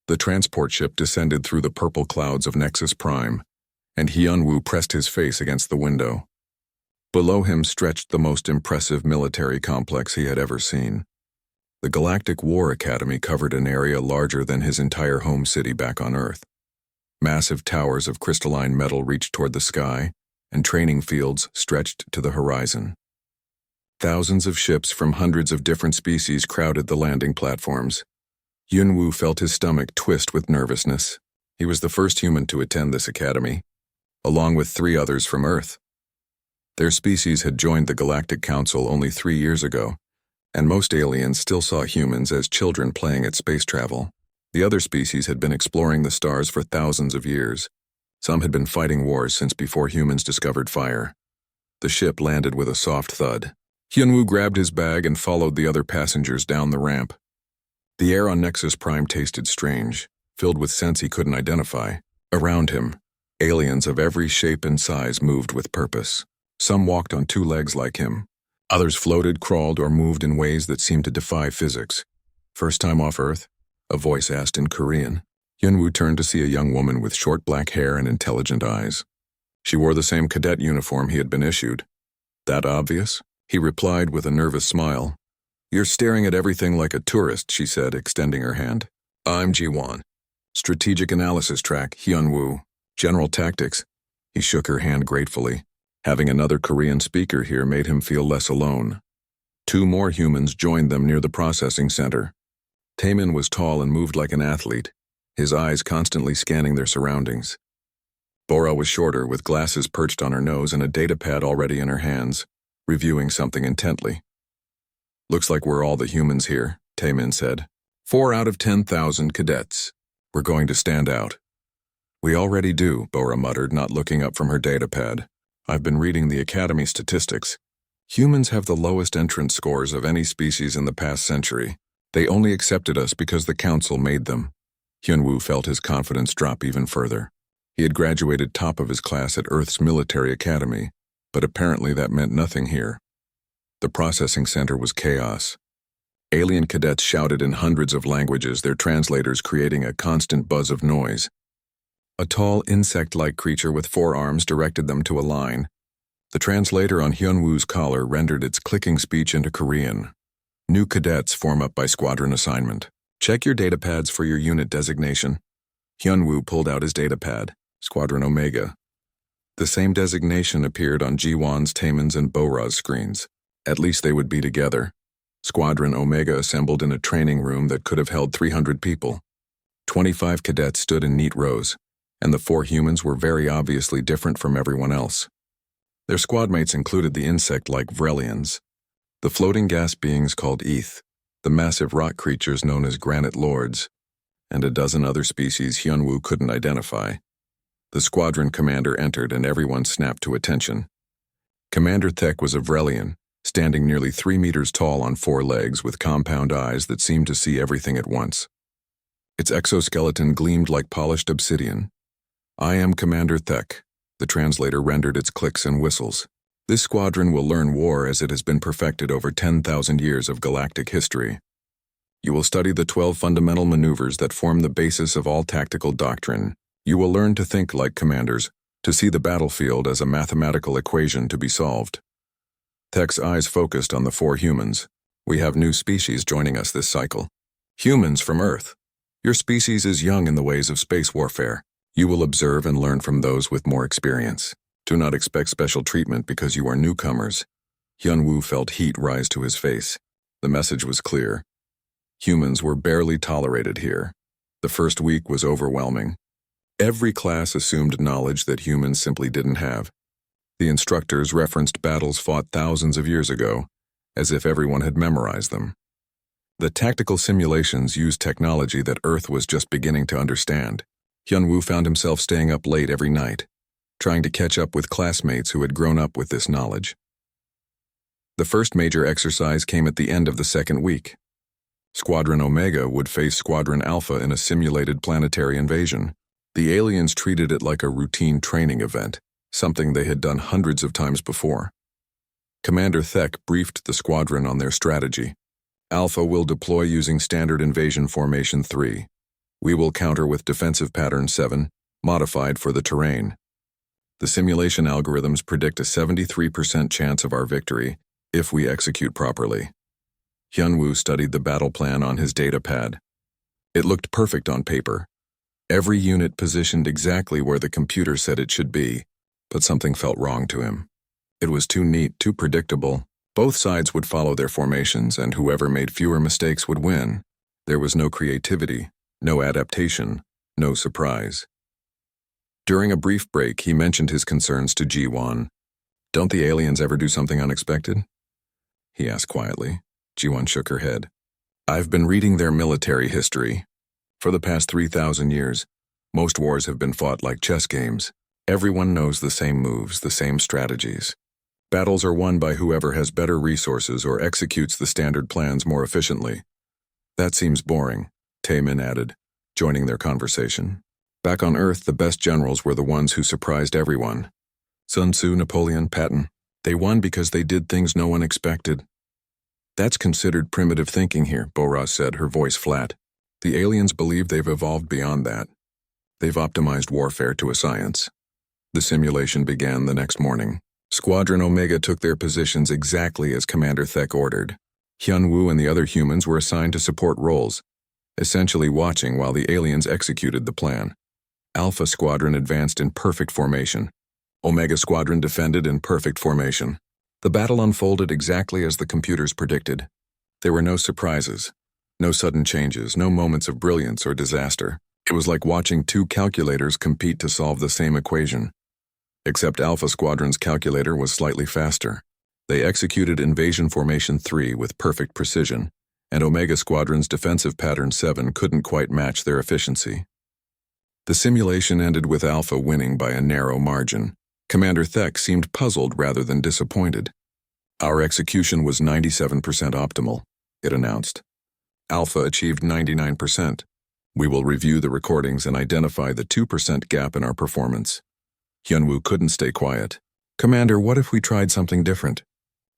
The transport ship descended through the purple clouds of Nexus Prime, and Hyunwoo pressed his face against the window. Below him stretched the most impressive military complex he had ever seen. The Galactic War Academy covered an area larger than his entire home city back on Earth. Massive towers of crystalline metal reached toward the sky, and training fields stretched to the horizon. Thousands of ships from hundreds of different species crowded the landing platforms. Hyunwoo felt his stomach twist with nervousness. He was the first human to attend this academy, along with 3 others from Earth. Their species had joined the Galactic Council only 3 years ago, and most aliens still saw humans as children playing at space travel. The other species had been exploring the stars for thousands of years. Some had been fighting wars since before humans discovered fire. The ship landed with a soft thud. Hyunwoo grabbed his bag and followed the other passengers down the ramp. The air on Nexus Prime tasted strange, filled with scents he couldn't identify. Around him, aliens of every shape and size moved with purpose. Some walked on 2 legs like him. Others floated, crawled, or moved in ways that seemed to defy physics. "First time off Earth?" a voice asked in Korean. Hyunwoo turned to see a young woman with short black hair and intelligent eyes. She wore the same cadet uniform he had been issued. "That obvious?" he replied with a nervous smile. "You're staring at everything like a tourist," she said, extending her hand. "I'm Ji-won. Strategic Analysis Track, Hyunwoo. General Tactics." He shook her hand gratefully. Having another Korean speaker here made him feel less alone. 2 more humans joined them near the processing center. Taemin was tall and moved like an athlete, his eyes constantly scanning their surroundings. Bora was shorter, with glasses perched on her nose and a datapad already in her hands, reviewing something intently. "Looks like we're all the humans here," Taemin said. 4 out of 10,000 cadets. We're going to stand out." "We already do," Bora muttered, not looking up from her datapad. "I've been reading the Academy statistics. Humans have the lowest entrance scores of any species in the past century. They only accepted us because the Council made them." Hyunwoo felt his confidence drop even further. He had graduated top of his class at Earth's military academy, but apparently that meant nothing here. The processing center was chaos. Alien cadets shouted in hundreds of languages, their translators creating a constant buzz of noise. A tall, insect-like creature with 4 arms directed them to a line. The translator on Hyunwoo's collar rendered its clicking speech into Korean. "New cadets form up by squadron assignment. Check your datapads for your unit designation." Hyunwoo pulled out his datapad, Squadron Omega. The same designation appeared on Ji-won's, Taemin's, and Bora's screens. At least they would be together. Squadron Omega assembled in a training room that could have held 300 people. 25 cadets stood in neat rows, and the 4 humans were very obviously different from everyone else. Their squad mates included the insect-like Vrelians, the floating gas beings called Eth, the massive rock creatures known as Granite Lords, and a dozen other species Hyunwoo couldn't identify. The squadron commander entered and everyone snapped to attention. Commander Thek was a Vrelian, standing nearly 3 meters tall on 4 legs with compound eyes that seemed to see everything at once. Its exoskeleton gleamed like polished obsidian. "I am Commander Thek," the translator rendered its clicks and whistles. "This squadron will learn war as it has been perfected over 10,000 years of galactic history. You will study the 12 fundamental maneuvers that form the basis of all tactical doctrine. You will learn to think like commanders, to see the battlefield as a mathematical equation to be solved." Thek's eyes focused on the 4 humans. "We have new species joining us this cycle. Humans from Earth. Your species is young in the ways of space warfare. You will observe and learn from those with more experience. Do not expect special treatment because you are newcomers." Hyunwoo felt heat rise to his face. The message was clear. Humans were barely tolerated here. The first week was overwhelming. Every class assumed knowledge that humans simply didn't have. The instructors referenced battles fought thousands of years ago, as if everyone had memorized them. The tactical simulations used technology that Earth was just beginning to understand. Hyunwoo found himself staying up late every night, trying to catch up with classmates who had grown up with this knowledge. The first major exercise came at the end of the second week. Squadron Omega would face Squadron Alpha in a simulated planetary invasion. The aliens treated it like a routine training event, something they had done hundreds of times before. Commander Thek briefed the squadron on their strategy. "Alpha will deploy using Standard Invasion Formation 3. We will counter with defensive pattern 7, modified for the terrain. The simulation algorithms predict a 73% chance of our victory if we execute properly. Hyunwoo studied the battle plan on his data pad. It looked perfect on paper. Every unit positioned exactly where the computer said it should be, but something felt wrong to him. It was too neat, too predictable. Both sides would follow their formations, and whoever made fewer mistakes would win. There was no creativity, no adaptation, no surprise. During a brief break, he mentioned his concerns to Ji-won. "Don't the aliens ever do something unexpected?" he asked quietly. Ji-won shook her head. "I've been reading their military history. For the past 3,000 years, most wars have been fought like chess games. Everyone knows the same moves, the same strategies. Battles are won by whoever has better resources or executes the standard plans more efficiently." "That seems boring," Taemin added, joining their conversation. "Back on Earth, the best generals were the ones who surprised everyone. Sun Tzu, Napoleon, Patton. They won because they did things no one expected." "That's considered primitive thinking here," Boras said, her voice flat. "The aliens believe they've evolved beyond that. They've optimized warfare to a science." The simulation began the next morning. Squadron Omega took their positions exactly as Commander Thek ordered. Hyunwoo and the other humans were assigned to support roles, essentially watching while the aliens executed the plan. Alpha Squadron advanced in perfect formation. Omega Squadron defended in perfect formation. The battle unfolded exactly as the computers predicted. There were no surprises, no sudden changes, no moments of brilliance or disaster. It was like watching two calculators compete to solve the same equation. Except Alpha Squadron's calculator was slightly faster. They executed Invasion Formation 3 with perfect precision, and Omega Squadron's defensive pattern 7 couldn't quite match their efficiency. The simulation ended with Alpha winning by a narrow margin. Commander Thek seemed puzzled rather than disappointed. "Our execution was 97% optimal," it announced. "Alpha achieved 99%. We will review the recordings and identify the 2% gap in our performance." Hyunwoo couldn't stay quiet. "Commander, what if we tried something different?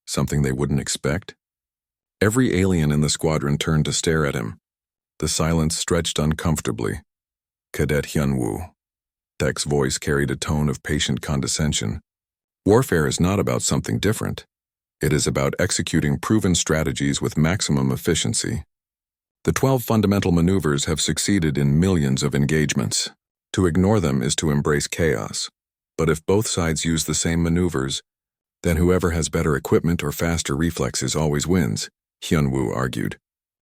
Something they wouldn't expect?" Every alien in the squadron turned to stare at him. The silence stretched uncomfortably. "Cadet Hyunwoo." Thek's voice carried a tone of patient condescension. "Warfare is not about something different. It is about executing proven strategies with maximum efficiency. The 12 fundamental maneuvers have succeeded in millions of engagements. To ignore them is to embrace chaos. But if both sides use the same maneuvers, then whoever has better equipment or faster reflexes always wins," Hyunwoo argued,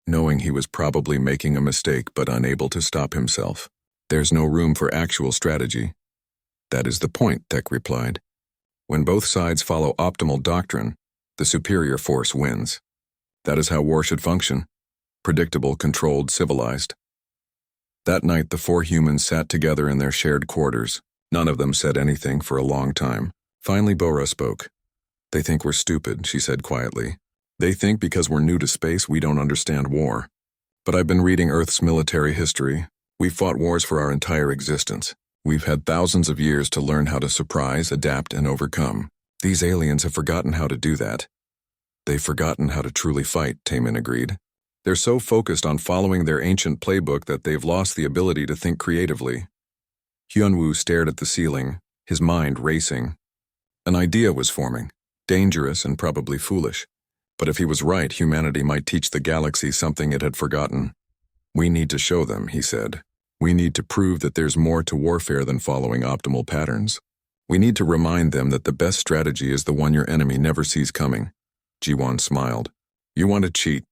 knowing he was probably making a mistake but unable to stop himself. "There's no room for actual strategy." "That is the point," Thek replied. "When both sides follow optimal doctrine, the superior force wins. That is how war should function. Predictable, controlled, civilized." That night, the 4 humans sat together in their shared quarters. None of them said anything for a long time. Finally, Bora spoke. "They think we're stupid," she said quietly. "They think because we're new to space we don't understand war. But I've been reading Earth's military history. We've fought wars for our entire existence. We've had thousands of years to learn how to surprise, adapt, and overcome. These aliens have forgotten how to do that." "They've forgotten how to truly fight," Taemin agreed. "They're so focused on following their ancient playbook that they've lost the ability to think creatively." Hyunwoo stared at the ceiling, his mind racing. An idea was forming, dangerous and probably foolish. But if he was right, humanity might teach the galaxy something it had forgotten. "We need to show them," he said. "We need to prove that there's more to warfare than following optimal patterns. We need to remind them that the best strategy is the one your enemy never sees coming." Ji-won smiled. "You want to cheat."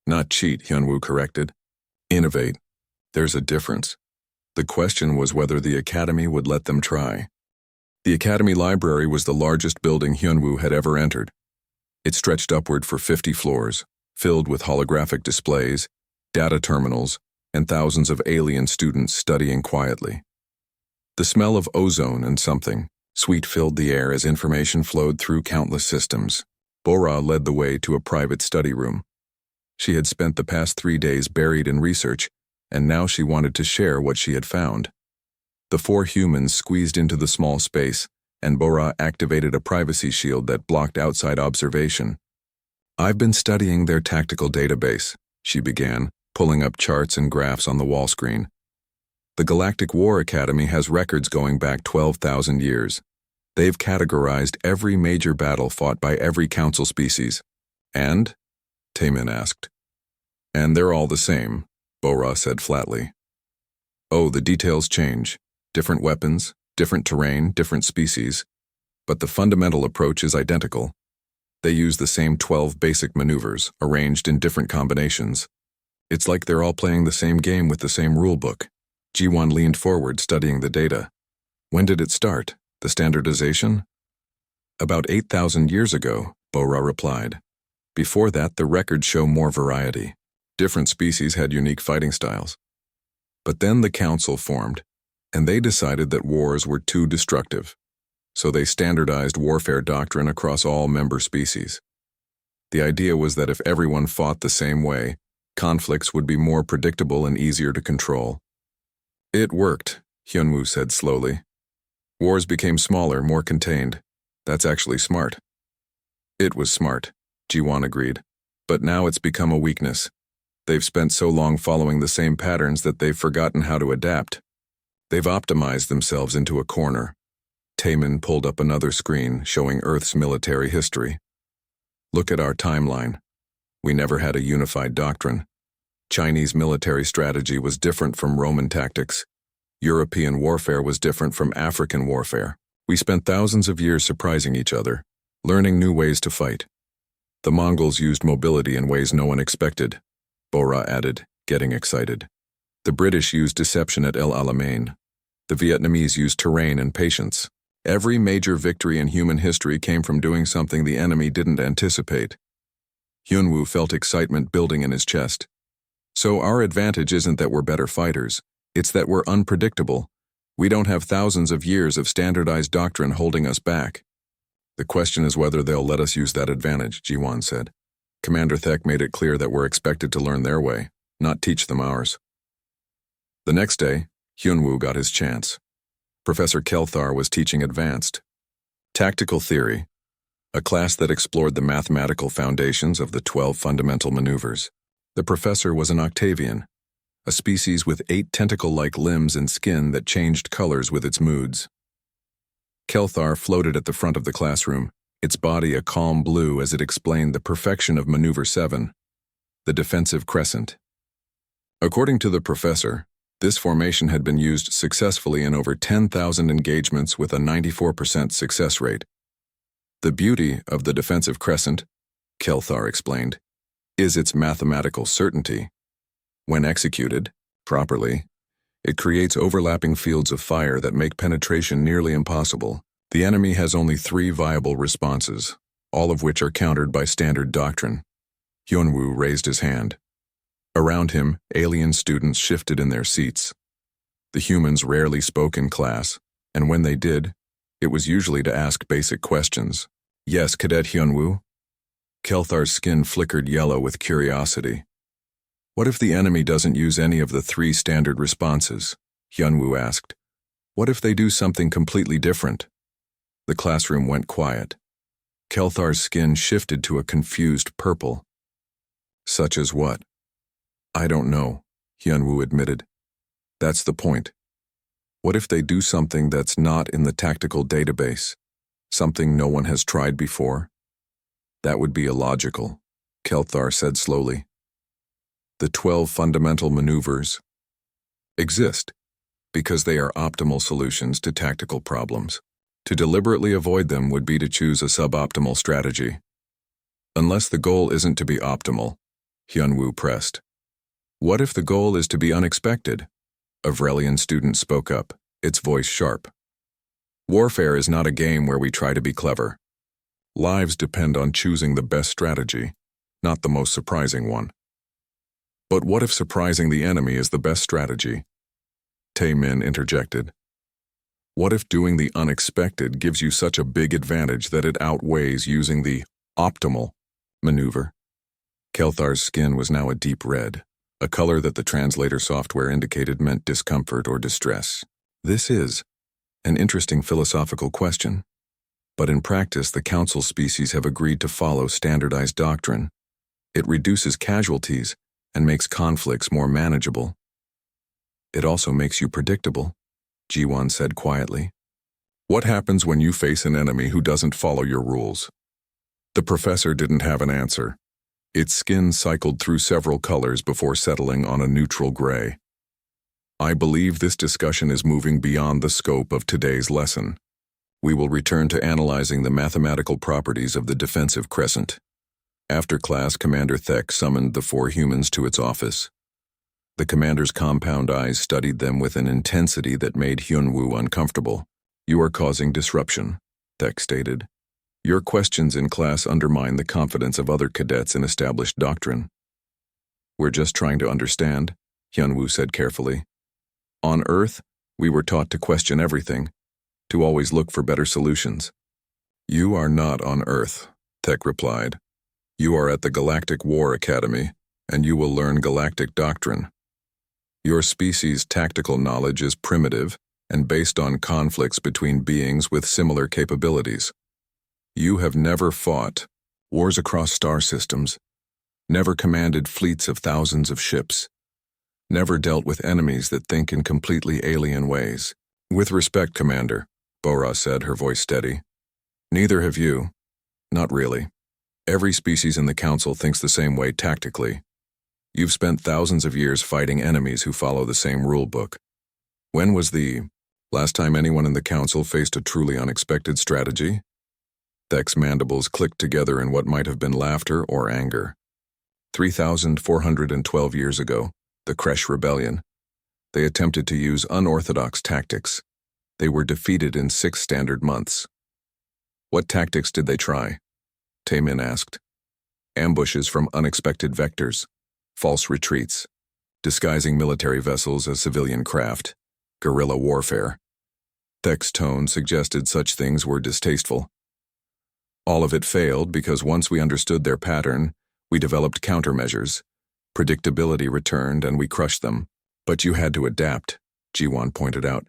"Not cheat," Hyunwoo corrected. "Innovate. There's a difference." The question was whether the academy would let them try. The academy library was the largest building Hyunwoo had ever entered. It stretched upward for 50 floors, filled with holographic displays, data terminals, and thousands of alien students studying quietly. The smell of ozone and something sweet filled the air as information flowed through countless systems. Bora led the way to a private study room. She had spent the past 3 days buried in research, and now she wanted to share what she had found. The 4 humans squeezed into the small space, and Bora activated a privacy shield that blocked outside observation. "I've been studying their tactical database," she began, pulling up charts and graphs on the wall screen. The Galactic War Academy has records going back 12,000 years. They've categorized every major battle fought by every council species. And? Taemin asked. And they're all the same, Bo-Ra said flatly. Oh, the details change. Different weapons, different terrain, different species. But the fundamental approach is identical. They use the same 12 basic maneuvers, arranged in different combinations. It's like they're all playing the same game with the same rulebook. Ji-Won leaned forward, studying the data. When did it start? The standardization? About 8,000 years ago, Bo-Ra replied. Before that, the records show more variety. Different species had unique fighting styles. But then the council formed, and they decided that wars were too destructive. So they standardized warfare doctrine across all member species. The idea was that if everyone fought the same way, conflicts would be more predictable and easier to control. It worked, Hyunwoo said slowly. Wars became smaller, more contained. That's actually smart. It was smart, Ji-Won agreed. But now it's become a weakness. They've spent so long following the same patterns that they've forgotten how to adapt. They've optimized themselves into a corner. Taemin pulled up another screen showing Earth's military history. Look at our timeline. We never had a unified doctrine. Chinese military strategy was different from Roman tactics. European warfare was different from African warfare. We spent thousands of years surprising each other, learning new ways to fight. The Mongols used mobility in ways no one expected, Bo-Ra added, getting excited. The British used deception at El Alamein. The Vietnamese used terrain and patience. Every major victory in human history came from doing something the enemy didn't anticipate. Hyunwoo felt excitement building in his chest. So our advantage isn't that we're better fighters, it's that we're unpredictable. We don't have thousands of years of standardized doctrine holding us back. The question is whether they'll let us use that advantage, Ji-Won said. Commander Thek made it clear that we're expected to learn their way, not teach them ours. The next day, Hyunwoo got his chance. Professor Kelthar was teaching advanced tactical theory, a class that explored the mathematical foundations of the 12 fundamental maneuvers. The professor was an Octavian, a species with 8 tentacle-like limbs and skin that changed colors with its moods. Kelthar floated at the front of the classroom, its body a calm blue as it explained the perfection of Maneuver 7, the defensive crescent. According to the professor, this formation had been used successfully in over 10,000 engagements with a 94% success rate. The beauty of the defensive crescent, Kelthar explained, is its mathematical certainty. When executed properly, it creates overlapping fields of fire that make penetration nearly impossible. The enemy has only 3 viable responses, all of which are countered by standard doctrine. Hyunwoo raised his hand. Around him, alien students shifted in their seats. The humans rarely spoke in class, and when they did, it was usually to ask basic questions. Yes, Cadet Hyunwoo? Kelthar's skin flickered yellow with curiosity. What if the enemy doesn't use any of the 3 standard responses? Hyunwoo asked. What if they do something completely different? The classroom went quiet. Kelthar's skin shifted to a confused purple. Such as what? I don't know, Hyunwoo admitted. That's the point. What if they do something that's not in the tactical database? Something no one has tried before? That would be illogical, Kelthar said slowly. The 12 fundamental maneuvers exist because they are optimal solutions to tactical problems. To deliberately avoid them would be to choose a suboptimal strategy. Unless the goal isn't to be optimal, Hyunwoo pressed. What if the goal is to be unexpected? A Vrelian student spoke up, its voice sharp. Warfare is not a game where we try to be clever. Lives depend on choosing the best strategy, not the most surprising one. But what if surprising the enemy is the best strategy? Taemin interjected. What if doing the unexpected gives you such a big advantage that it outweighs using the optimal maneuver? Kelthar's skin was now a deep red, a color that the translator software indicated meant discomfort or distress. This is an interesting philosophical question, but in practice the council species have agreed to follow standardized doctrine. It reduces casualties and makes conflicts more manageable. It also makes you predictable, Ji-won said quietly. What happens when you face an enemy who doesn't follow your rules? The professor didn't have an answer. Its skin cycled through several colors before settling on a neutral gray. I believe this discussion is moving beyond the scope of today's lesson. We will return to analyzing the mathematical properties of the defensive crescent. After class, Commander Thek summoned the 4 humans to its office. The commander's compound eyes studied them with an intensity that made Hyunwoo uncomfortable. You are causing disruption, Thek stated. Your questions in class undermine the confidence of other cadets in established doctrine. We're just trying to understand, Hyunwoo said carefully. On Earth, we were taught to question everything, to always look for better solutions. You are not on Earth, Thek replied. You are at the Galactic War Academy, and you will learn galactic doctrine. Your species' tactical knowledge is primitive and based on conflicts between beings with similar capabilities. You have never fought wars across star systems, never commanded fleets of thousands of ships, never dealt with enemies that think in completely alien ways. With respect, Commander, Bora said, her voice steady. Neither have you. Not really. Every species in the Council thinks the same way tactically. You've spent thousands of years fighting enemies who follow the same rule book. When was the last time anyone in the Council faced a truly unexpected strategy? Thek's mandibles clicked together in what might have been laughter or anger. 3,412 years ago, the Kresh Rebellion. They attempted to use unorthodox tactics. They were defeated in 6 standard months. What tactics did they try? Taemin asked. Ambushes from unexpected vectors, false retreats, disguising military vessels as civilian craft, guerrilla warfare. Thek's tone suggested such things were distasteful. All of it failed because once we understood their pattern, we developed countermeasures. Predictability returned and we crushed them. But you had to adapt, Ji-won pointed out.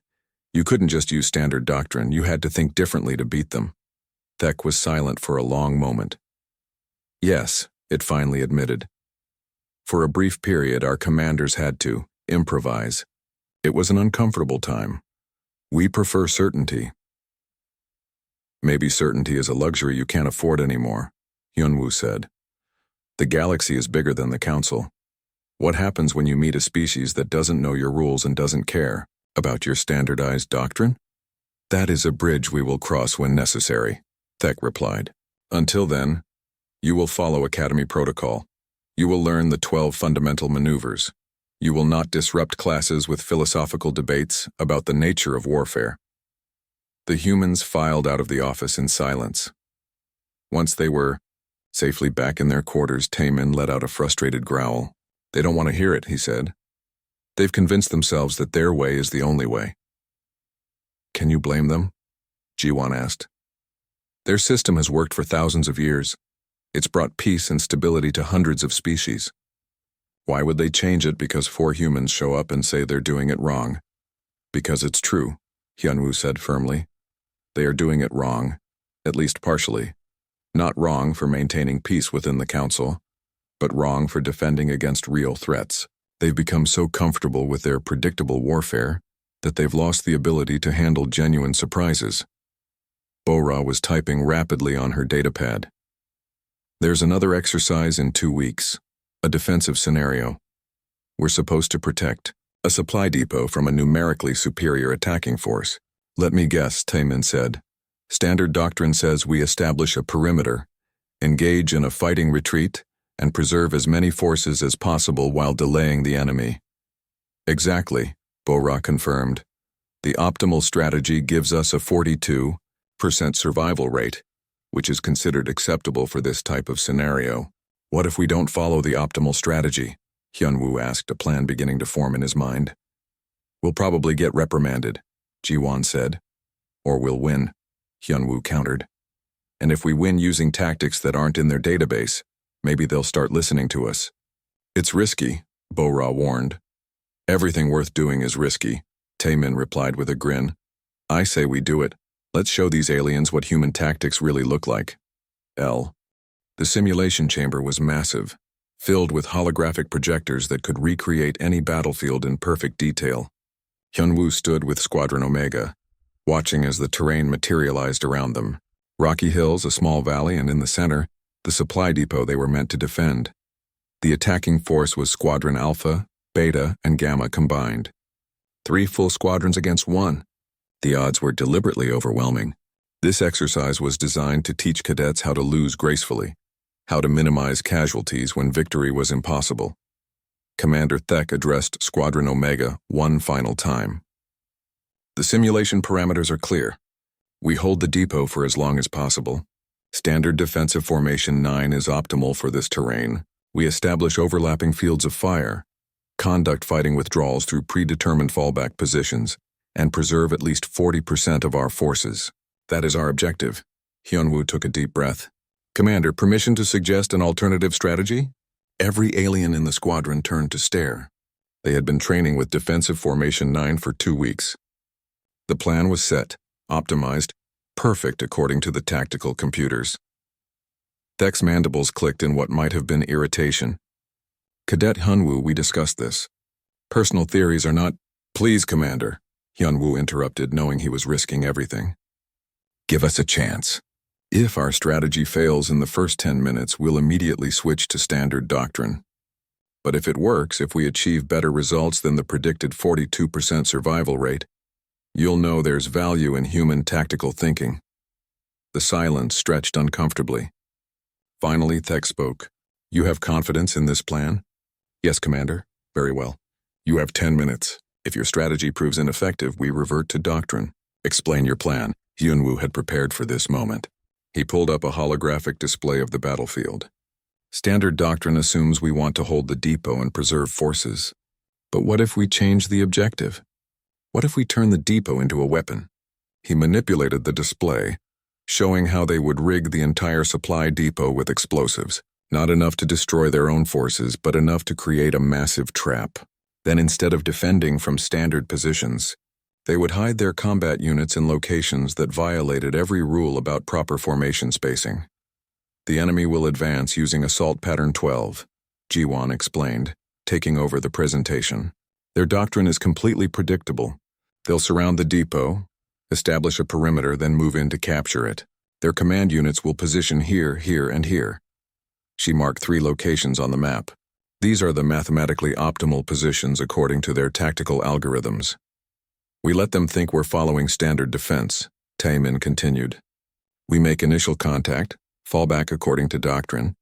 You couldn't just use standard doctrine, you had to think differently to beat them. Thek was silent for a long moment. Yes, it finally admitted. For a brief period, our commanders had to improvise. It was an uncomfortable time. We prefer certainty. Maybe certainty is a luxury you can't afford anymore, Hyunwoo said. The galaxy is bigger than the Council. What happens when you meet a species that doesn't know your rules and doesn't care about your standardized doctrine? That is a bridge we will cross when necessary, Thek replied. Until then, you will follow Academy protocol. You will learn the 12 fundamental maneuvers. You will not disrupt classes with philosophical debates about the nature of warfare. The humans filed out of the office in silence. Once they were safely back in their quarters, Taemin let out a frustrated growl. They don't want to hear it, he said. They've convinced themselves that their way is the only way. Can you blame them? Ji-won asked. Their system has worked for thousands of years. It's brought peace and stability to hundreds of species. Why would they change it because 4 humans show up and say they're doing it wrong? Because it's true, Hyunwoo said firmly. They are doing it wrong, at least partially. Not wrong for maintaining peace within the Council, but wrong for defending against real threats. They've become so comfortable with their predictable warfare that they've lost the ability to handle genuine surprises. Bora was typing rapidly on her datapad. There's another exercise in 2 weeks, a defensive scenario. We're supposed to protect a supply depot from a numerically superior attacking force. Let me guess, Taemin said. Standard doctrine says we establish a perimeter, engage in a fighting retreat, and preserve as many forces as possible while delaying the enemy. Exactly, Bora confirmed. The optimal strategy gives us a 42% survival rate, which is considered acceptable for this type of scenario. What if we don't follow the optimal strategy? Hyunwoo asked, a plan beginning to form in his mind. We'll probably get reprimanded, Ji-won said. Or we'll win, Hyunwoo countered. And if we win using tactics that aren't in their database, maybe they'll start listening to us. It's risky, Bora warned. Everything worth doing is risky, Taemin replied with a grin. I say we do it. Let's show these aliens what human tactics really look like. The simulation chamber was massive, filled with holographic projectors that could recreate any battlefield in perfect detail. Hyunwoo stood with Squadron Omega, watching as the terrain materialized around them. Rocky hills, a small valley, and in the center, the supply depot they were meant to defend. The attacking force was Squadron Alpha, Beta, and Gamma combined. 3 full squadrons against 1. The odds were deliberately overwhelming. This exercise was designed to teach cadets how to lose gracefully, how to minimize casualties when victory was impossible. Commander Thek addressed Squadron Omega one final time. The simulation parameters are clear. We hold the depot for as long as possible. Standard defensive formation 9 is optimal for this terrain. We establish overlapping fields of fire, conduct fighting withdrawals through predetermined fallback positions, and preserve at least 40% of our forces. That is our objective. Hyunwoo took a deep breath. Commander, permission to suggest an alternative strategy? Every alien in the squadron turned to stare. They had been training with defensive formation 9 for 2 weeks. The plan was set, optimized, perfect according to the tactical computers. Thek's mandibles clicked in what might have been irritation. Cadet Hyunwoo, we discussed this. Personal theories are not— Please, Commander, Hyunwoo interrupted, knowing he was risking everything. Give us a chance. If our strategy fails in the first 10 minutes, we'll immediately switch to standard doctrine. But if it works, if we achieve better results than the predicted 42% survival rate, you'll know there's value in human tactical thinking. The silence stretched uncomfortably. Finally, Thek spoke. You have confidence in this plan? Yes, Commander. Very well. You have 10 minutes. If your strategy proves ineffective, we revert to doctrine. Explain your plan. Hyunwoo had prepared for this moment. He pulled up a holographic display of the battlefield. Standard doctrine assumes we want to hold the depot and preserve forces. But what if we change the objective? What if we turn the depot into a weapon? He manipulated the display, showing how they would rig the entire supply depot with explosives. Not enough to destroy their own forces, but enough to create a massive trap. Then instead of defending from standard positions, they would hide their combat units in locations that violated every rule about proper formation spacing. The enemy will advance using Assault Pattern 12, Jiwon explained, taking over the presentation. Their doctrine is completely predictable. They'll surround the depot, establish a perimeter, then move in to capture it. Their command units will position here, here, and here. She marked 3 locations on the map. These are the mathematically optimal positions according to their tactical algorithms. We let them think we're following standard defense, Taemin continued. We make initial contact, fall back according to doctrine,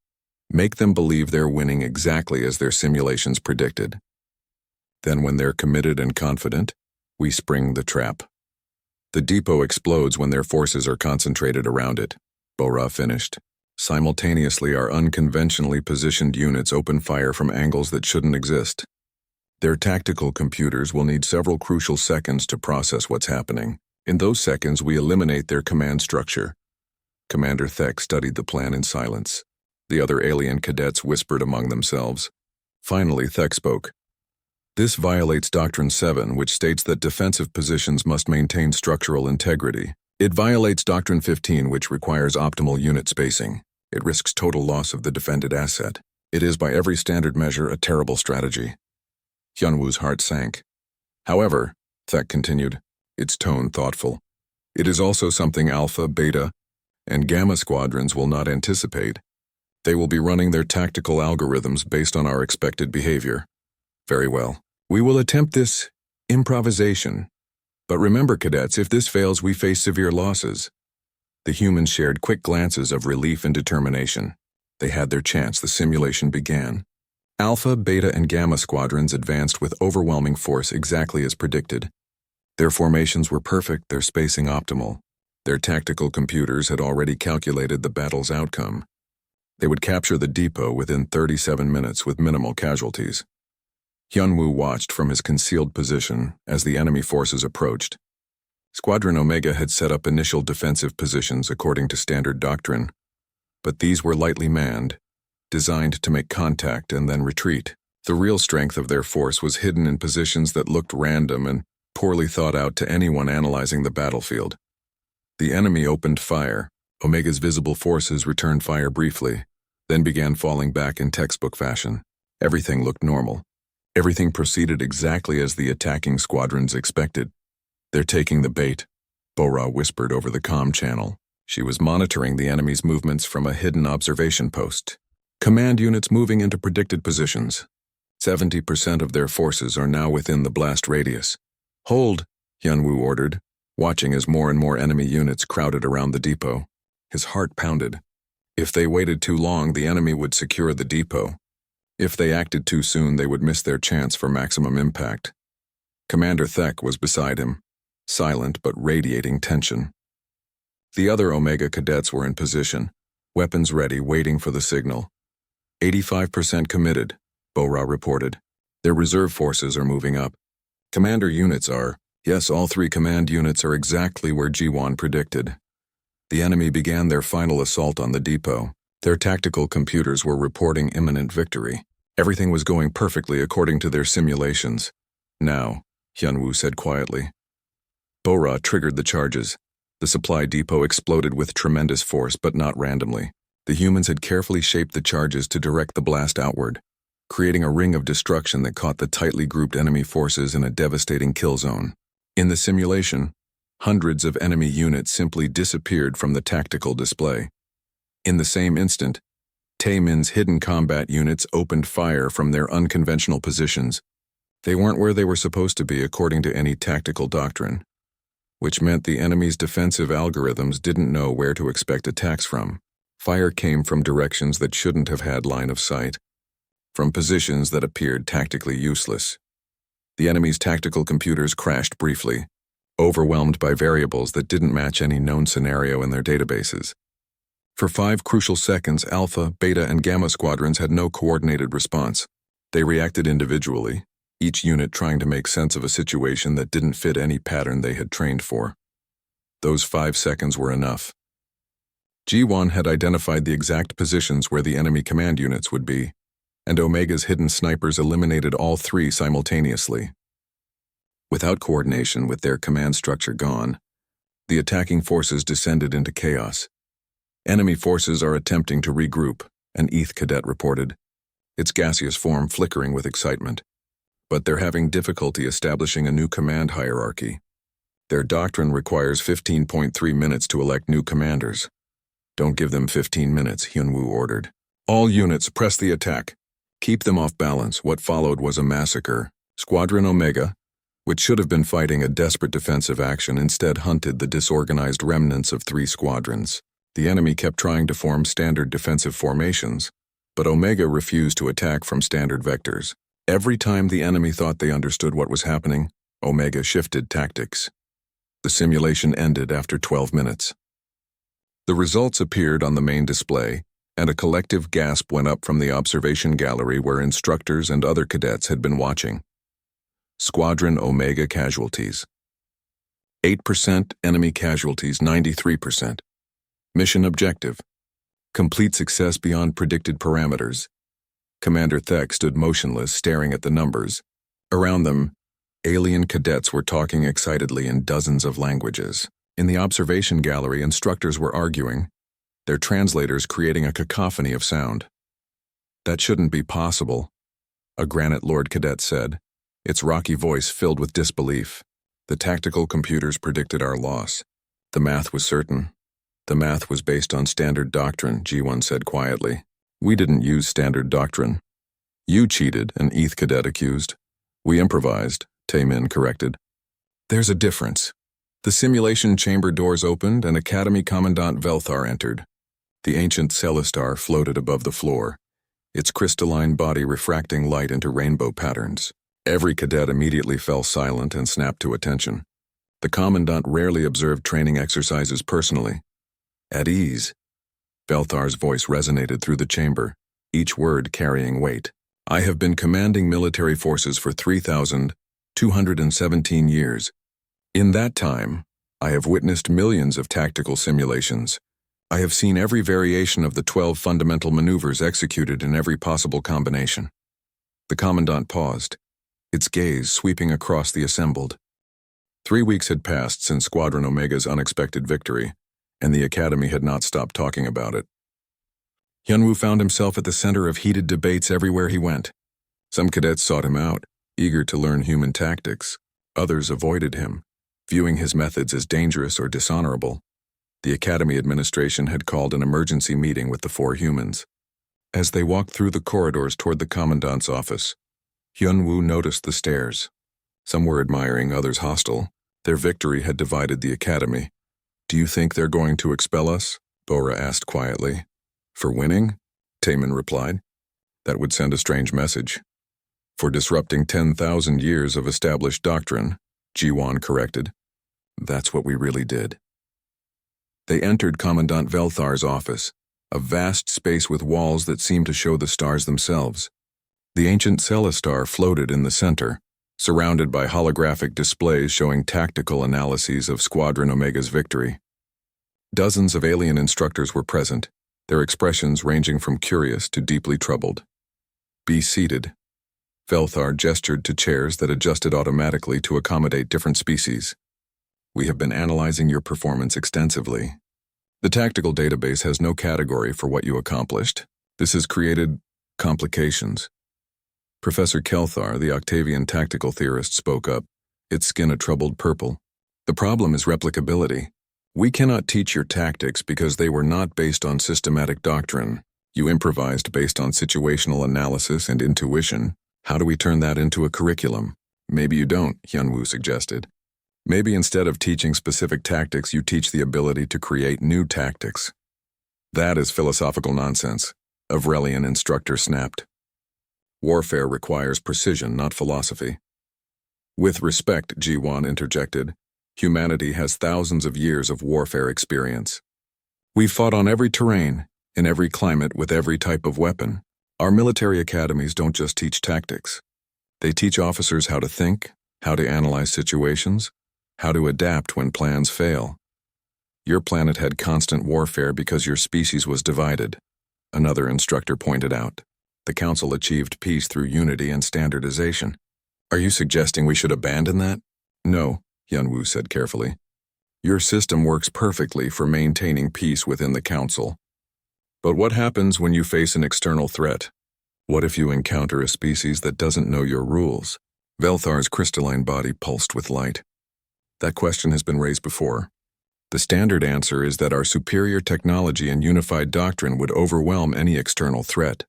make them believe they're winning exactly as their simulations predicted. Then when they're committed and confident, we spring the trap. The depot explodes when their forces are concentrated around it, Bora finished. Simultaneously, our unconventionally positioned units open fire from angles that shouldn't exist. Their tactical computers will need several crucial seconds to process what's happening. In those seconds, we eliminate their command structure. Commander Thek studied the plan in silence. The other alien cadets whispered among themselves. Finally, Thek spoke. This violates Doctrine 7, which states that defensive positions must maintain structural integrity. It violates Doctrine 15, which requires optimal unit spacing. It risks total loss of the defended asset. It is, by every standard measure, a terrible strategy. Hyunwoo's heart sank. However, Thek continued, its tone thoughtful, it is also something Alpha, Beta, and Gamma squadrons will not anticipate. They will be running their tactical algorithms based on our expected behavior. Very well. We will attempt this improvisation. But remember, cadets, if this fails, we face severe losses. The humans shared quick glances of relief and determination. They had their chance. The simulation began. Alpha, Beta, and Gamma squadrons advanced with overwhelming force exactly as predicted. Their formations were perfect, their spacing optimal. Their tactical computers had already calculated the battle's outcome. They would capture the depot within 37 minutes with minimal casualties. Hyunwoo watched from his concealed position as the enemy forces approached. Squadron Omega had set up initial defensive positions according to standard doctrine, but these were lightly manned, designed to make contact and then retreat. The real strength of their force was hidden in positions that looked random and poorly thought out to anyone analyzing the battlefield. The enemy opened fire. Omega's visible forces returned fire briefly. then began falling back in textbook fashion. Everything looked normal. Everything proceeded exactly as the attacking squadrons expected. "They're taking the bait," Bora whispered over the comm channel. She was monitoring the enemy's movements from a hidden observation post. "Command units moving into predicted positions. 70% of their forces are now within the blast radius." "Hold," Hyunwoo ordered, watching as more and more enemy units crowded around the depot. His heart pounded. If they waited too long, the enemy would secure the depot. If they acted too soon, they would miss their chance for maximum impact. Commander Thek was beside him, silent but radiating tension. The other Omega cadets were in position, weapons ready, waiting for the signal. 85% committed, Bora reported. Their reserve forces are moving up. Commander units are, yes, all 3 command units are exactly where Jiwon predicted. The enemy began their final assault on the depot. Their tactical computers were reporting imminent victory. Everything was going perfectly according to their simulations. "Now," Hyunwoo said quietly. Bora triggered the charges. The supply depot exploded with tremendous force, but not randomly. The humans had carefully shaped the charges to direct the blast outward, creating a ring of destruction that caught the tightly grouped enemy forces in a devastating kill zone. In the simulation, hundreds of enemy units simply disappeared from the tactical display. In the same instant, Taemin's hidden combat units opened fire from their unconventional positions. They weren't where they were supposed to be according to any tactical doctrine, which meant the enemy's defensive algorithms didn't know where to expect attacks from. Fire came from directions that shouldn't have had line of sight, from positions that appeared tactically useless. The enemy's tactical computers crashed briefly, overwhelmed by variables that didn't match any known scenario in their databases. For 5 crucial seconds, Alpha, Beta, and Gamma squadrons had no coordinated response. They reacted individually, each unit trying to make sense of a situation that didn't fit any pattern they had trained for. Those 5 seconds were enough. G1 had identified the exact positions where the enemy command units would be, and Omega's hidden snipers eliminated all 3 simultaneously. Without coordination, with their command structure gone, the attacking forces descended into chaos. "Enemy forces are attempting to regroup," an ETH cadet reported, its gaseous form flickering with excitement. "But they're having difficulty establishing a new command hierarchy. Their doctrine requires 15.3 minutes to elect new commanders." "Don't give them 15 minutes, Hyunwoo ordered. "All units, press the attack. Keep them off balance." What followed was a massacre. Squadron Omega, which should have been fighting a desperate defensive action, instead hunted the disorganized remnants of 3 squadrons. The enemy kept trying to form standard defensive formations, but Omega refused to attack from standard vectors. Every time the enemy thought they understood what was happening, Omega shifted tactics. The simulation ended after 12 minutes. The results appeared on the main display, and a collective gasp went up from the observation gallery where instructors and other cadets had been watching. Squadron Omega casualties: 8%, enemy casualties 93%. Mission objective: complete success beyond predicted parameters. Commander Thek stood motionless, staring at the numbers. Around them, alien cadets were talking excitedly in dozens of languages. In the observation gallery, instructors were arguing, their translators creating a cacophony of sound. "That shouldn't be possible," a Granite Lord cadet said, its rocky voice filled with disbelief. "The tactical computers predicted our loss. The math was certain. The math was based on standard doctrine," G1 said quietly. "We didn't use standard doctrine." "You cheated," an ETH cadet accused. "We improvised," Taemin corrected. "There's a difference." The simulation chamber doors opened and Academy Commandant Velthar entered. The ancient Celestar floated above the floor, its crystalline body refracting light into rainbow patterns. Every cadet immediately fell silent and snapped to attention. The Commandant rarely observed training exercises personally. "At ease." Velthar's voice resonated through the chamber, each word carrying weight. "I have been commanding military forces for 3,217 years. In that time, I have witnessed millions of tactical simulations. I have seen every variation of the 12 fundamental maneuvers executed in every possible combination." The Commandant paused, its gaze sweeping across the assembled. 3 weeks had passed since Squadron Omega's unexpected victory, and the Academy had not stopped talking about it. Hyunwoo found himself at the center of heated debates everywhere he went. Some cadets sought him out, eager to learn human tactics. Others avoided him, viewing his methods as dangerous or dishonorable. The Academy administration had called an emergency meeting with the 4 humans. As they walked through the corridors toward the commandant's office, Hyunwoo noticed the stares. Some were admiring, others hostile. Their victory had divided the Academy. "Do you think they're going to expel us?" Bora asked quietly. "For winning?" Taemin replied. "That would send a strange message." "For disrupting 10,000 years of established doctrine," Jiwon corrected. "That's what we really did." They entered Commandant Velthar's office, a vast space with walls that seemed to show the stars themselves. The ancient Celestar floated in the center, surrounded by holographic displays showing tactical analyses of Squadron Omega's victory. Dozens of alien instructors were present, their expressions ranging from curious to deeply troubled. "Be seated." Velthar gestured to chairs that adjusted automatically to accommodate different species. "We have been analyzing your performance extensively. The tactical database has no category for what you accomplished. This has created complications." Professor Kelthar, the Octavian tactical theorist, spoke up, its skin a troubled purple. "The problem is replicability. We cannot teach your tactics because they were not based on systematic doctrine. You improvised based on situational analysis and intuition. How do we turn that into a curriculum?" "Maybe you don't," Hyunwoo suggested. "Maybe instead of teaching specific tactics, you teach the ability to create new tactics." "That is philosophical nonsense," a Vrelian instructor snapped. "Warfare requires precision, not philosophy." "With respect," Jiwon interjected, "humanity has thousands of years of warfare experience. We've fought on every terrain, in every climate, with every type of weapon. Our military academies don't just teach tactics. They teach officers how to think, how to analyze situations, how to adapt when plans fail. Your planet had constant warfare because your species was divided," another instructor pointed out. "The Council achieved peace through unity and standardization. Are you suggesting we should abandon that?" "No," Hyunwoo said carefully. "Your system works perfectly for maintaining peace within the Council. But what happens when you face an external threat? What if you encounter a species that doesn't know your rules?" Velthar's crystalline body pulsed with light. "That question has been raised before. The standard answer is that our superior technology and unified doctrine would overwhelm any external threat.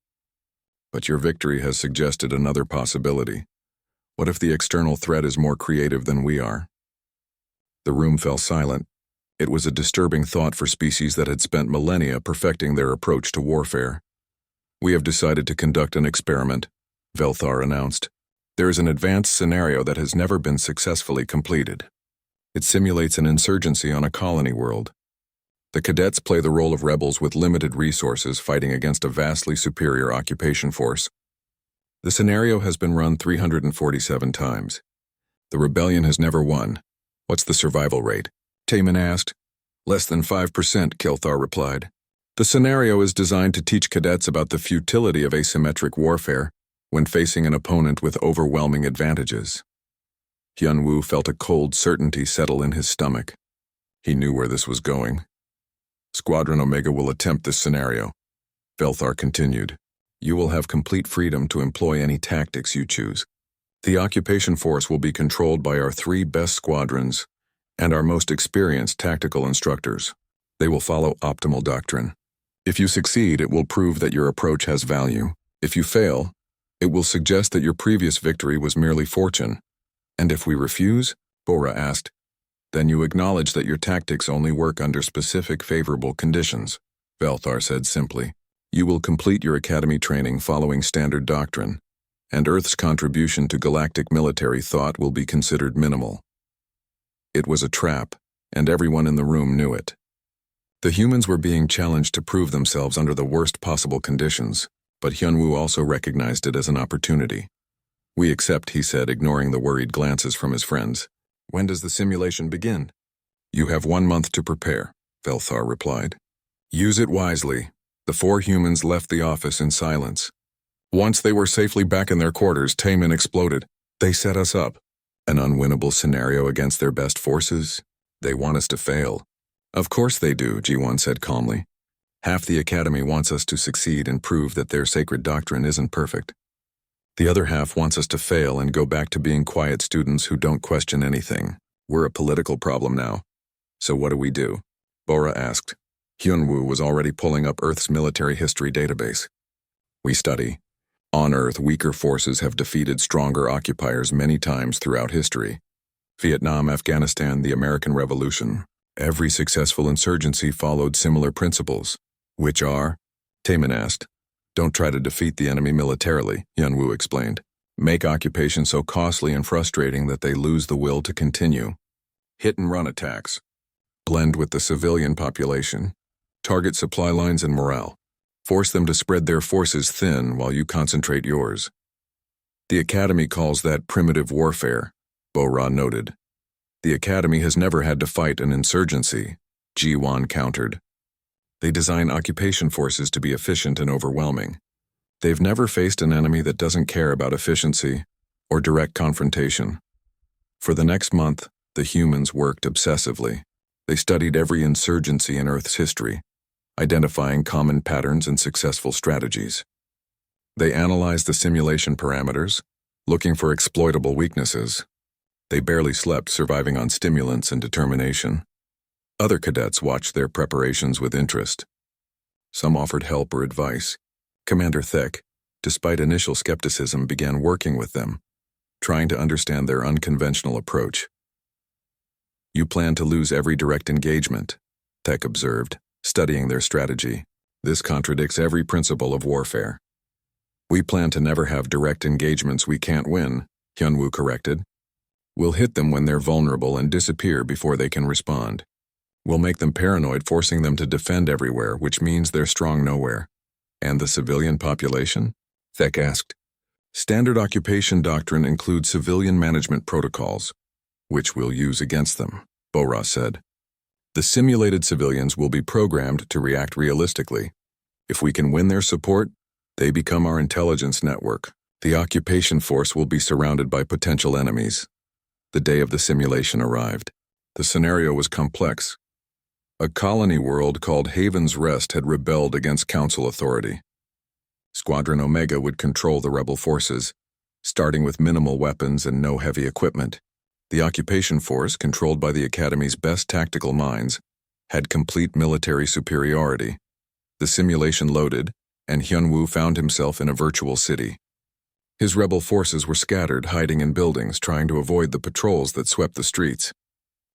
But your victory has suggested another possibility. What if the external threat is more creative than we are?" The room fell silent. It was a disturbing thought for species that had spent millennia perfecting their approach to warfare. "We have decided to conduct an experiment," Velthar announced. "There is an advanced scenario that has never been successfully completed. It simulates an insurgency on a colony world. The cadets play the role of rebels with limited resources fighting against a vastly superior occupation force. The scenario has been run 347 times. The rebellion has never won. What's the survival rate?" Taemin asked. "Less than 5%, Kelthar replied. The scenario is designed to teach cadets about the futility of asymmetric warfare when facing an opponent with overwhelming advantages." Hyunwoo felt a cold certainty settle in his stomach. He knew where this was going. "Squadron Omega will attempt this scenario," Velthar continued. "You will have complete freedom to employ any tactics you choose. The occupation force will be controlled by our 3 best squadrons and our most experienced tactical instructors. They will follow optimal doctrine. If you succeed, it will prove that your approach has value. If you fail, it will suggest that your previous victory was merely fortune. And if we refuse," Bora asked, "then you acknowledge that your tactics only work under specific favorable conditions," Velthar said simply. "You will complete your academy training following standard doctrine, and Earth's contribution to galactic military thought will be considered minimal." It was a trap, and everyone in the room knew it. The humans were being challenged to prove themselves under the worst possible conditions, but Hyunwoo also recognized it as an opportunity. "We accept," he said, ignoring the worried glances from his friends. "When does the simulation begin?" "You have 1 month to prepare," Velthar replied. "Use it wisely." The 4 humans left the office in silence. Once they were safely back in their quarters, Taemin exploded. "They set us up. An unwinnable scenario against their best forces? They want us to fail." "Of course they do," Jiwon said calmly. Half the Academy wants us to succeed and prove that their sacred doctrine isn't perfect. The other half wants us to fail and go back to being quiet students who don't question anything. We're a political problem now. So what do? Bora asked. Hyunwoo was already pulling up Earth's military history database. We study. On Earth, weaker forces have defeated stronger occupiers many times throughout history. Vietnam, Afghanistan, the American Revolution. Every successful insurgency followed similar principles. Which are? Taemin asked. Don't try to defeat the enemy militarily, Hyunwoo explained. Make occupation so costly and frustrating that they lose the will to continue. Hit-and-run attacks. Blend with the civilian population. Target supply lines and morale. Force them to spread their forces thin while you concentrate yours. The Academy calls that primitive warfare, Bo-Ra noted. The Academy has never had to fight an insurgency, Ji-Won countered. They design occupation forces to be efficient and overwhelming. They've never faced an enemy that doesn't care about efficiency or direct confrontation. For the next month, the humans worked obsessively. They studied every insurgency in Earth's history, identifying common patterns and successful strategies. They analyzed the simulation parameters, looking for exploitable weaknesses. They barely slept, surviving on stimulants and determination. Other cadets watched their preparations with interest. Some offered help or advice. Commander Thek, despite initial skepticism, began working with them, trying to understand their unconventional approach. You plan to lose every direct engagement, Thek observed, studying their strategy. This contradicts every principle of warfare. We plan to never have direct engagements we can't win, Hyunwoo corrected. We'll hit them when they're vulnerable and disappear before they can respond. We'll make them paranoid, forcing them to defend everywhere, which means they're strong nowhere. And the civilian population? Thek asked. Standard occupation doctrine includes civilian management protocols, which we'll use against them, Bo-Ra said. The simulated civilians will be programmed to react realistically. If we can win their support, they become our intelligence network. The occupation force will be surrounded by potential enemies. The day of the simulation arrived. The scenario was complex. A colony world called Haven's Rest had rebelled against Council authority. Squadron Omega would control the rebel forces, starting with minimal weapons and no heavy equipment. The occupation force, controlled by the Academy's best tactical minds, had complete military superiority. The simulation loaded, and Hyunwoo found himself in a virtual city. His rebel forces were scattered, hiding in buildings, trying to avoid the patrols that swept the streets.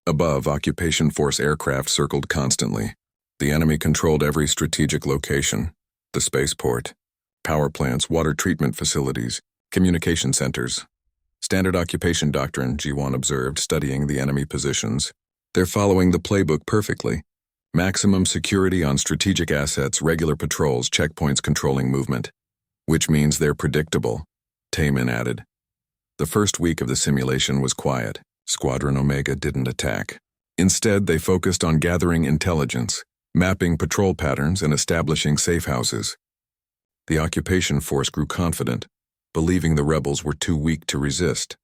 Above, occupation force aircraft circled constantly. The enemy controlled every strategic location: the spaceport, power plants, water treatment facilities, communication centers. Standard occupation doctrine, Ji-Won observed, studying the enemy positions. They're following the playbook perfectly. Maximum security on strategic assets, regular patrols, checkpoints controlling movement. Which means they're predictable, Taemin added. The first week of the simulation was quiet. Squadron Omega didn't attack. Instead, they focused on gathering intelligence, mapping patrol patterns, and establishing safe houses. The occupation force grew confident, believing the rebels were too weak to resist.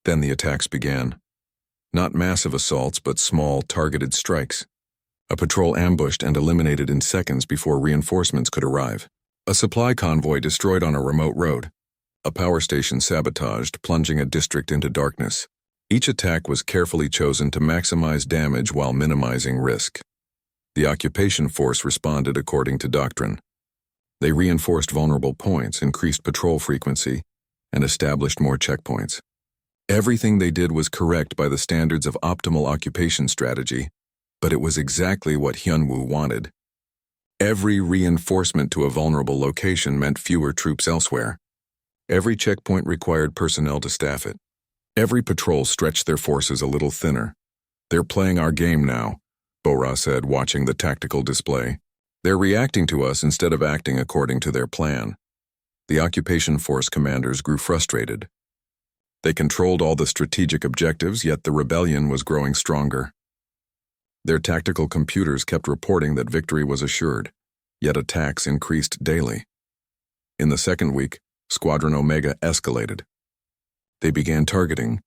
Then the attacks began. Not massive assaults, but small, targeted strikes. A patrol ambushed and eliminated in seconds before reinforcements could arrive. A supply convoy destroyed on a remote road. A power station sabotaged, plunging a district into darkness. Each attack was carefully chosen to maximize damage while minimizing risk. The occupation force responded according to doctrine. They reinforced vulnerable points, increased patrol frequency, and established more checkpoints. Everything they did was correct by the standards of optimal occupation strategy, but it was exactly what Hyunwoo wanted. Every reinforcement to a vulnerable location meant fewer troops elsewhere. Every checkpoint required personnel to staff it. Every patrol stretched their forces a little thinner. They're playing our game now, Bo-Ra said, watching the tactical display. They're reacting to us instead of acting according to their plan. The occupation force commanders grew frustrated. They controlled all the strategic objectives, yet the rebellion was growing stronger. Their tactical computers kept reporting that victory was assured, yet attacks increased daily. In the second week, Squadron Omega escalated. They began targeting.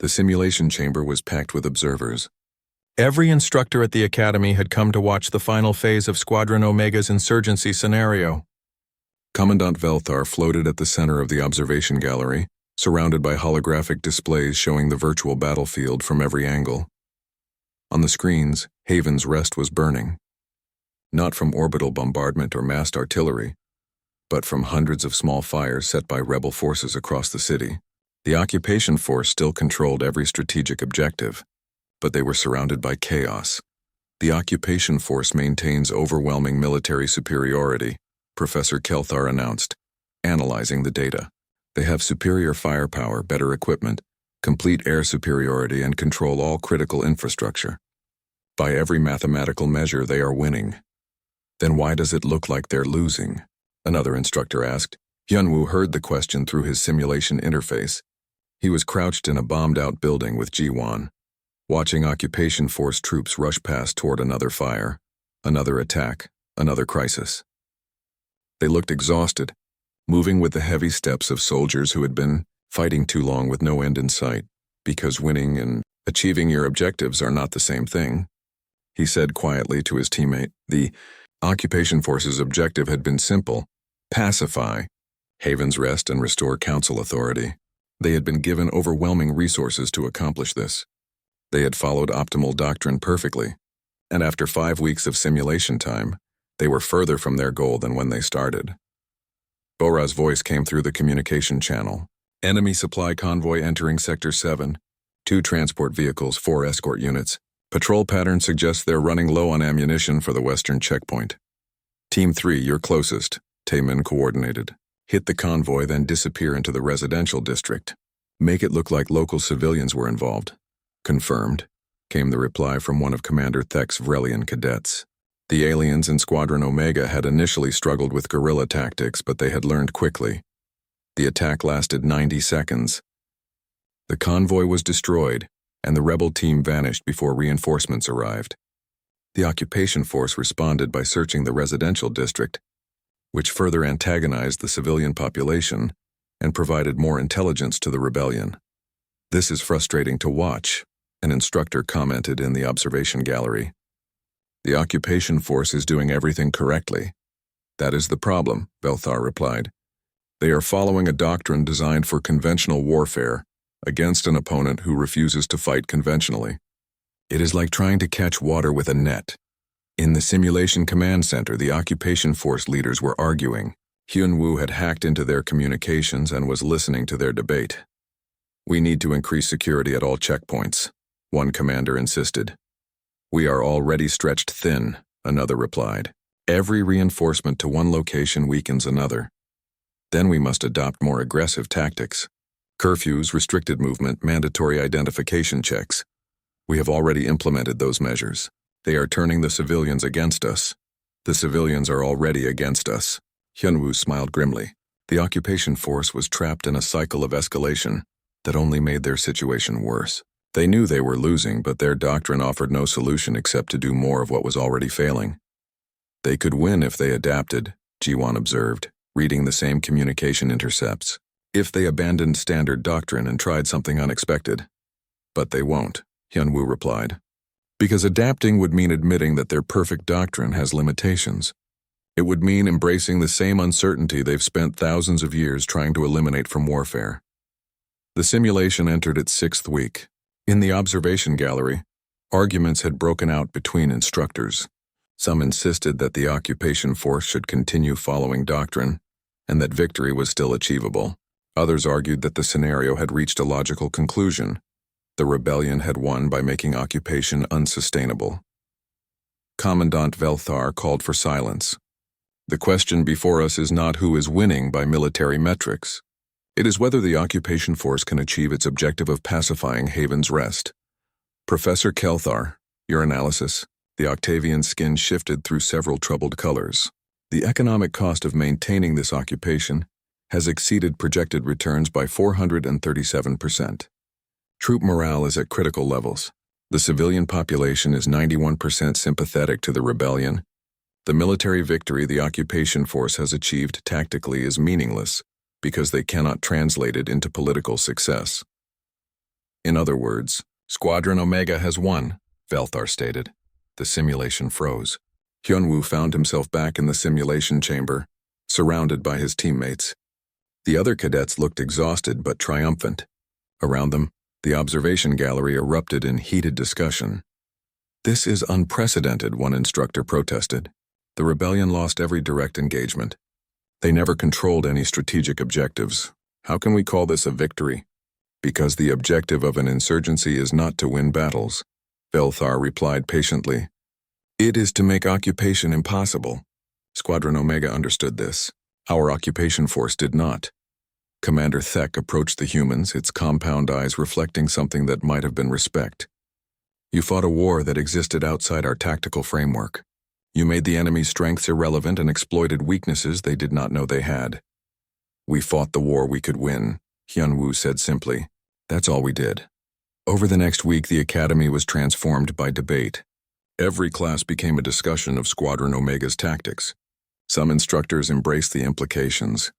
The simulation chamber was packed with observers. Every instructor at the academy had come to watch the final phase of Squadron Omega's insurgency scenario. Commandant Velthar floated at the center of the observation gallery, surrounded by holographic displays showing the virtual battlefield from every angle. On the screens, Haven's Rest was burning. Not from orbital bombardment or massed artillery, but from hundreds of small fires set by rebel forces across the city. The occupation force still controlled every strategic objective, but they were surrounded by chaos. The occupation force maintains overwhelming military superiority, Professor Kelthar announced, analyzing the data. They have superior firepower, better equipment, complete air superiority, and control all critical infrastructure. By every mathematical measure, they are winning. Then why does it look like they're losing? Another instructor asked. Hyunwoo heard the question through his simulation interface. He was crouched in a bombed-out building with Ji-won, watching occupation force troops rush past toward another fire, another attack, another crisis. They looked exhausted, moving with the heavy steps of soldiers who had been fighting too long with no end in sight, because winning and achieving your objectives are not the same thing. He said quietly to his teammate. The occupation force's objective had been simple: pacify Haven's Rest and restore council authority. They had been given overwhelming resources to accomplish this. They had followed optimal doctrine perfectly, and after 5 weeks of simulation time, they were further from their goal than when they started. Bora's voice came through the communication channel. Enemy supply convoy entering Sector 7. 2 transport vehicles, 4 escort units. Patrol pattern suggests they're running low on ammunition for the western checkpoint. Team 3, you're closest, Taemin coordinated. Hit the convoy, then disappear into the residential district. Make it look like local civilians were involved. Confirmed, came the reply from one of Commander Thek's Vrelian cadets. The aliens in Squadron Omega had initially struggled with guerrilla tactics, but they had learned quickly. The attack lasted 90 seconds. The convoy was destroyed, and the rebel team vanished before reinforcements arrived. The occupation force responded by searching the residential district, which further antagonized the civilian population and provided more intelligence to the rebellion. This is frustrating to watch, an instructor commented in the observation gallery. The occupation force is doing everything correctly. That is the problem, Velthar replied. They are following a doctrine designed for conventional warfare against an opponent who refuses to fight conventionally. It is like trying to catch water with a net. In the simulation command center, the occupation force leaders were arguing. Hyunwoo had hacked into their communications and was listening to their debate. We need to increase security at all checkpoints, one commander insisted. We are already stretched thin, another replied. Every reinforcement to one location weakens another. Then we must adopt more aggressive tactics. Curfews, restricted movement, mandatory identification checks. We have already implemented those measures. They are turning the civilians against us. The civilians are already against us. Hyunwoo smiled grimly. The occupation force was trapped in a cycle of escalation that only made their situation worse. They knew they were losing, but their doctrine offered no solution except to do more of what was already failing. They could win if they adapted, Ji-won observed, reading the same communication intercepts. If they abandoned standard doctrine and tried something unexpected. But they won't, Hyunwoo replied. Because adapting would mean admitting that their perfect doctrine has limitations. It would mean embracing the same uncertainty they've spent thousands of years trying to eliminate from warfare. The simulation entered its 6th week. In the observation gallery, arguments had broken out between instructors. Some insisted that the occupation force should continue following doctrine, and that victory was still achievable. Others argued that the scenario had reached a logical conclusion. The rebellion had won by making occupation unsustainable. Commandant Velthar called for silence. The question before us is not who is winning by military metrics. It is whether the occupation force can achieve its objective of pacifying Haven's Rest. Professor Kelthar, your analysis. The Octavian's skin shifted through several troubled colors. The economic cost of maintaining this occupation has exceeded projected returns by 437%. Troop morale is at critical levels. The civilian population is 91% sympathetic to the rebellion. The military victory the occupation force has achieved tactically is meaningless because they cannot translate it into political success. In other words, Squadron Omega has won, Velthar stated. The simulation froze. Hyunwoo found himself back in the simulation chamber, surrounded by his teammates. The other cadets looked exhausted but triumphant. Around them, the observation gallery erupted in heated discussion. "This is unprecedented," one instructor protested. "The rebellion lost every direct engagement. They never controlled any strategic objectives. How can we call this a victory?" "Because the objective of an insurgency is not to win battles," Velthar replied patiently. "It is to make occupation impossible." Squadron Omega understood this. Our occupation force did not. Commander Thek approached the humans, its compound eyes reflecting something that might have been respect. "You fought a war that existed outside our tactical framework. You made the enemy's strengths irrelevant and exploited weaknesses they did not know they had." "We fought the war we could win," Hyunwoo said simply. "That's all we did." Over the next week, the academy was transformed by debate. Every class became a discussion of Squadron Omega's tactics. Some instructors embraced the implications,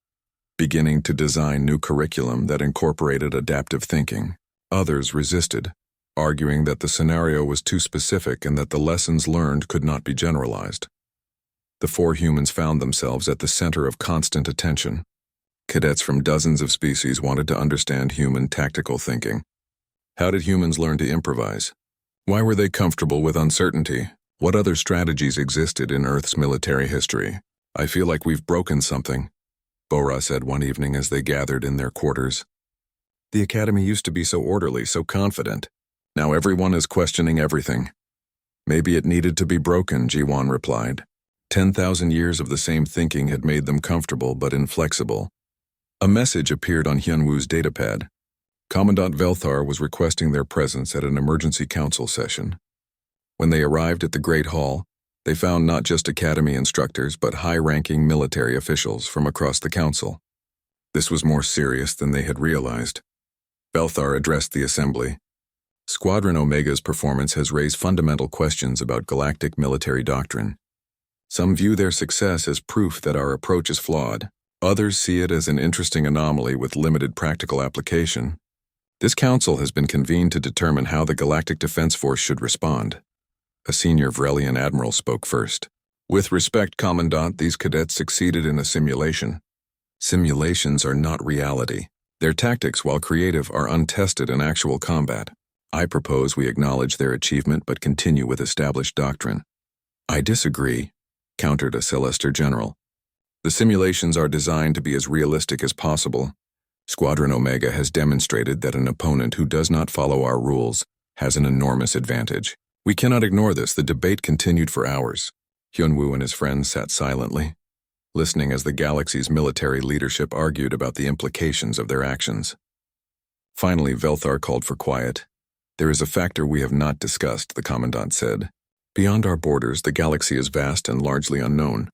beginning to design new curriculum that incorporated adaptive thinking. Others resisted, arguing that the scenario was too specific and that the lessons learned could not be generalized. The four humans found themselves at the center of constant attention. Cadets from dozens of species wanted to understand human tactical thinking. How did humans learn to improvise? Why were they comfortable with uncertainty? What other strategies existed in Earth's military history? "I feel like we've broken something," Bora said one evening as they gathered in their quarters. "The academy used to be so orderly, so confident. Now everyone is questioning everything." "Maybe it needed to be broken," Jiwon replied. 10,000 years of the same thinking had made them comfortable but inflexible. A message appeared on Hyunwoo's datapad. Commandant Velthar was requesting their presence at an emergency council session. When they arrived at the Great Hall, they found not just academy instructors but high-ranking military officials from across the council. This was more serious than they had realized. Velthar addressed the assembly. "Squadron Omega's performance has raised fundamental questions about galactic military doctrine. Some view their success as proof that our approach is flawed. Others see it as an interesting anomaly with limited practical application. This council has been convened to determine how the Galactic Defense Force should respond." A senior Vrelian admiral spoke first. "With respect, Commandant, these cadets succeeded in a simulation. Simulations are not reality. Their tactics, while creative, are untested in actual combat. I propose we acknowledge their achievement but continue with established doctrine." "I disagree," countered a Celester general. "The simulations are designed to be as realistic as possible. Squadron Omega has demonstrated that an opponent who does not follow our rules has an enormous advantage. We cannot ignore this." The debate continued for hours. Hyunwoo and his friends sat silently, listening as the galaxy's military leadership argued about the implications of their actions. Finally, Velthar called for quiet. "There is a factor we have not discussed," the Commandant said. "Beyond our borders, the galaxy is vast and largely unknown.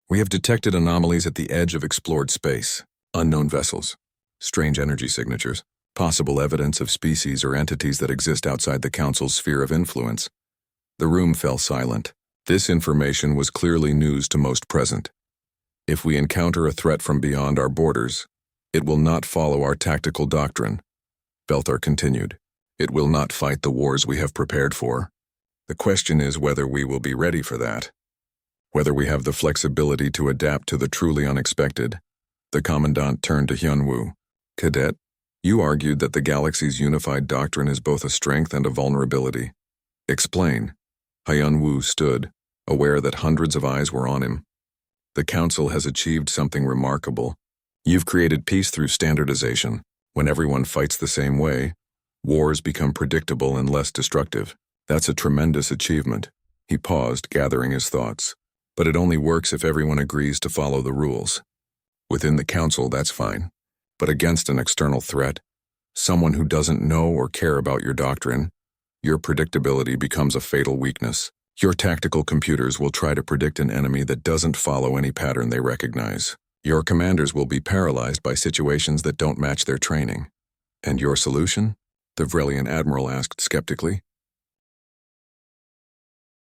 We have detected anomalies at the edge of explored space, unknown vessels, strange energy signatures, possible evidence of species or entities that exist outside the Council's sphere of influence." The room fell silent. This information was clearly news to most present. "If we encounter a threat from beyond our borders, it will not follow our tactical doctrine," Velthar continued. "It will not fight the wars we have prepared for. The question is whether we will be ready for that. Whether we have the flexibility to adapt to the truly unexpected." The Commandant turned to Hyunwoo. "Cadet, you argued that the galaxy's unified doctrine is both a strength and a vulnerability. Explain." Hyunwoo stood, aware that hundreds of eyes were on him. "The Council has achieved something remarkable. You've created peace through standardization. When everyone fights the same way, wars become predictable and less destructive. That's a tremendous achievement." He paused, gathering his thoughts. "But it only works if everyone agrees to follow the rules. Within the Council, that's fine. But against an external threat, someone who doesn't know or care about your doctrine, your predictability becomes a fatal weakness. Your tactical computers will try to predict an enemy that doesn't follow any pattern they recognize. Your commanders will be paralyzed by situations that don't match their training. And your solution?" the Vrelian admiral asked skeptically.